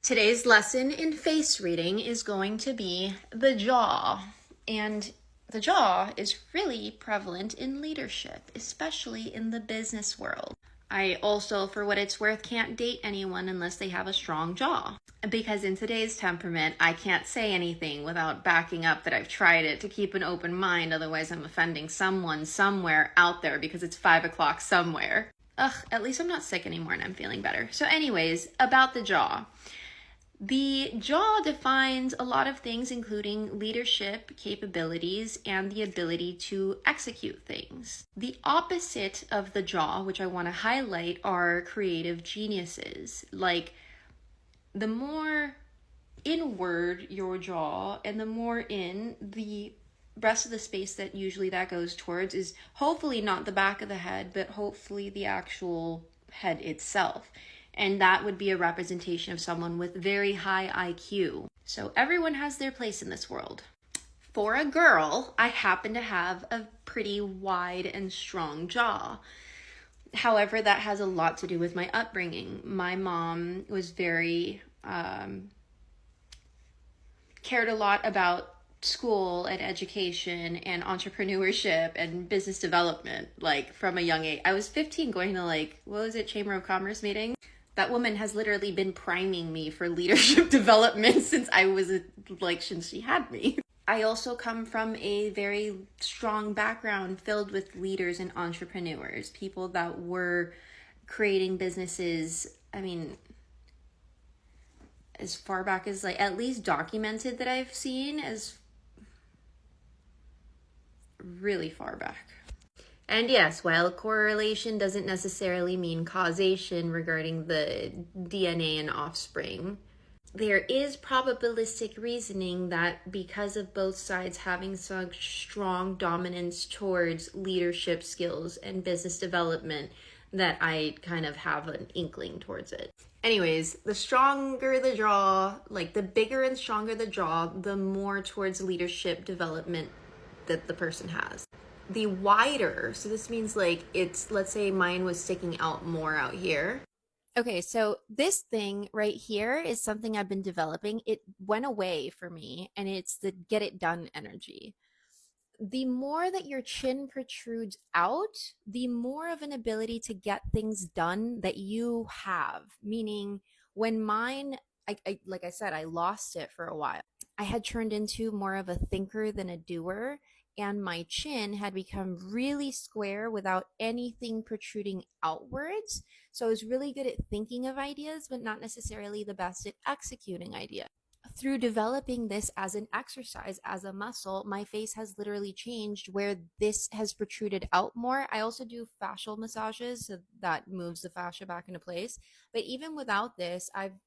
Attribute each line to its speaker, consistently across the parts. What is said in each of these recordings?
Speaker 1: Today's lesson in face reading is going to be the jaw. And the jaw is really prevalent in leadership, especially in the business world. I also, for what it's worth, can't date anyone unless they have a strong jaw. Because in today's temperament, I can't say anything without backing up that I've tried it to keep an open mind. Otherwise, I'm offending someone somewhere out there because it's 5 o'clock somewhere. Ugh, at least I'm not sick anymore and I'm feeling better. So anyways, about the jaw. The jaw defines a lot of things, including leadership capabilities and the ability to execute things. The opposite of the jaw, which I want to highlight, are creative geniuses. Like, the more inward your jaw and the more in, the rest of the space that usually that goes towards is hopefully not the back of the head, but hopefully the actual head itself. And that would be a representation of someone with very high IQ. So everyone has their place in this world. For a girl, I happen to have a pretty wide and strong jaw. However, that has a lot to do with my upbringing. My mom was very cared a lot about school and education and entrepreneurship and business development, like from a young age. I was 15 going to Chamber of Commerce meeting. That woman has literally been priming me for leadership development since she had me. I also come from a very strong background filled with leaders and entrepreneurs, people that were creating businesses, as far back as at least documented that I've seen, as really far back. And yes, while correlation doesn't necessarily mean causation regarding the DNA and offspring, there is probabilistic reasoning that because of both sides having such strong dominance towards leadership skills and business development, that I kind of have an inkling towards it. Anyways, the stronger the jaw, the bigger and stronger the jaw, the more towards leadership development that the person has. The wider, so this means let's say mine was sticking out more out here. Okay, so this thing right here is something I've been developing. It went away for me, and it's the get it done energy. The more that your chin protrudes out, the more of an ability to get things done that you have. Meaning, when mine, like I said, I lost it for a while. I had turned into more of a thinker than a doer, and my chin had become really square without anything protruding outwards. So I was really good at thinking of ideas, but not necessarily the best at executing ideas. Through developing this as an exercise, as a muscle, my face has literally changed where this has protruded out more. I also do fascial massages, so that moves the fascia back into place. But even without this, I've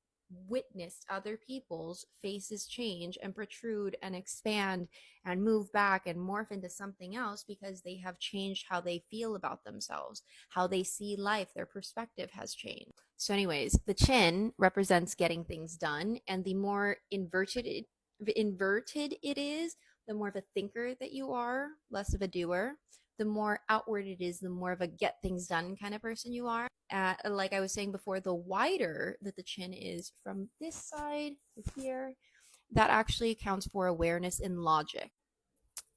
Speaker 1: witnessed other people's faces change and protrude and expand and move back and morph into something else because they have changed how they feel about themselves, how they see life, their perspective has changed. So anyways, the chin represents getting things done, and the more inverted it is, the more of a thinker that you are, less of a doer. The more outward it is, the more of a get things done kind of person you are. Like I was saying before, the wider that the chin is from this side to here, that actually accounts for awareness and logic.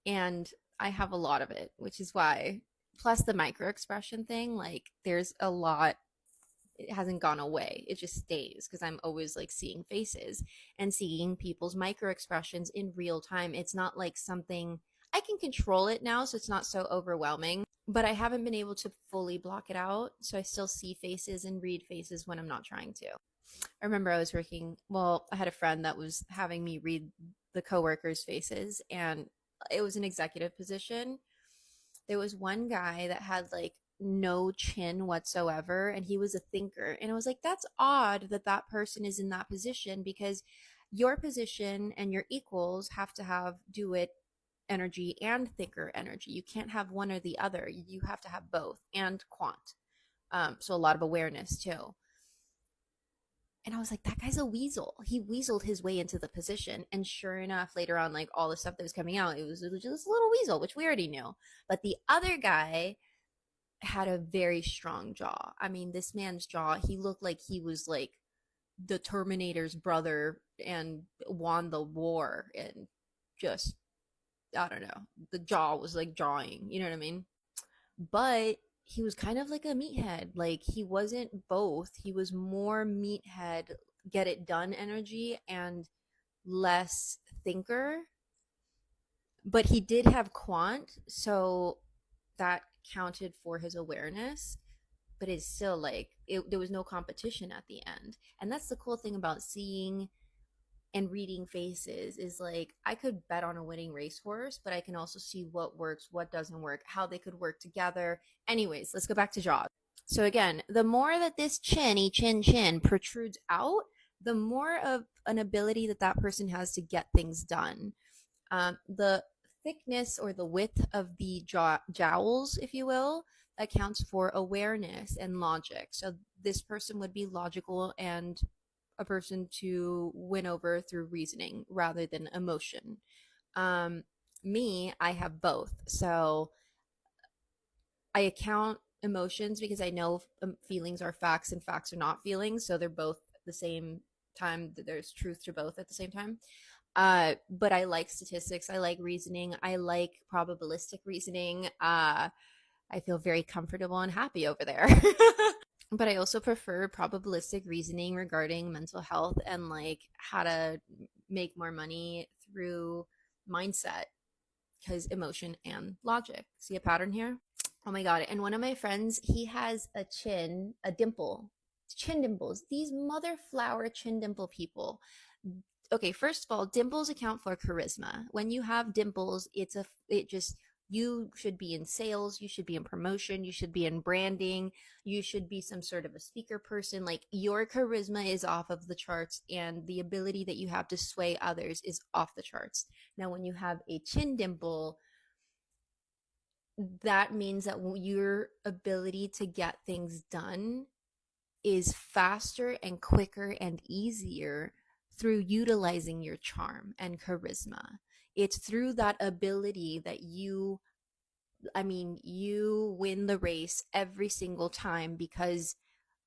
Speaker 1: And I have a lot of it, which is why, plus the micro expression thing, there's a lot. It hasn't gone away. It just stays because I'm always seeing faces and seeing people's micro expressions in real time. It's not like something I can control it now, so it's not so overwhelming, but I haven't been able to fully block it out. So I still see faces and read faces when I'm not trying to. I remember I had a friend that was having me read the coworkers' faces, and it was an executive position. There was one guy that had no chin whatsoever, and he was a thinker. And I was like, that's odd that that person is in that position, because your position and your equals have to do it energy and thinker energy. You can't have one or the other. You have to have both, and quant. So a lot of awareness too. And I was like, that guy's a weasel. He weaseled his way into the position. And sure enough, later on, all the stuff that was coming out, it was just a little weasel, which we already knew. But the other guy had a very strong jaw. I mean, this man's jaw, he looked like he was the Terminator's brother and won the war, and just, I don't know, the jaw was like jawing, you know what I mean? But he was kind of like a meathead. Like he wasn't both. He was more meathead, get it done energy and less thinker. But he did have quant, so that counted for his awareness. But it's still like there was no competition at the end. And that's the cool thing about seeing and reading faces, is like I could bet on a winning racehorse, but I can also see what works, what doesn't work, how they could work together. Anyways, let's go back to Jaws. So again, the more that this chin protrudes out, the more of an ability that that person has to get things done. The thickness or the width of the jowls, if you will, accounts for awareness and logic. So this person would be logical and a person to win over through reasoning rather than emotion. Um, Me, I have both. So I account emotions because I know feelings are facts and facts are not feelings. So they're both the same time. There's truth to both at the same time. But I like statistics. I like reasoning. I like probabilistic reasoning. I feel very comfortable and happy over there. But I also prefer probabilistic reasoning regarding mental health and like how to make more money through mindset, because emotion and logic. See a pattern here? Oh my God. And one of my friends, he has a dimple, chin dimples. These mother flower chin dimple people. Okay, first of all, dimples account for charisma. When you have dimples, it just, you should be in sales, you should be in promotion, you should be in branding, you should be some sort of a speaker person. Like your charisma is off of the charts, and the ability that you have to sway others is off the charts. Now, when you have a chin dimple, that means that your ability to get things done is faster and quicker and easier through utilizing your charm and charisma. It's through that ability that you win the race every single time, because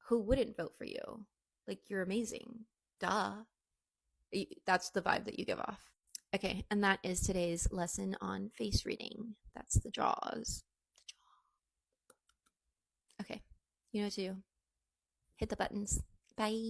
Speaker 1: who wouldn't vote for you? Like, you're amazing. Duh. That's the vibe that you give off. Okay, and that is today's lesson on face reading. That's the jaws. Okay, you know what to do. Hit the buttons. Bye.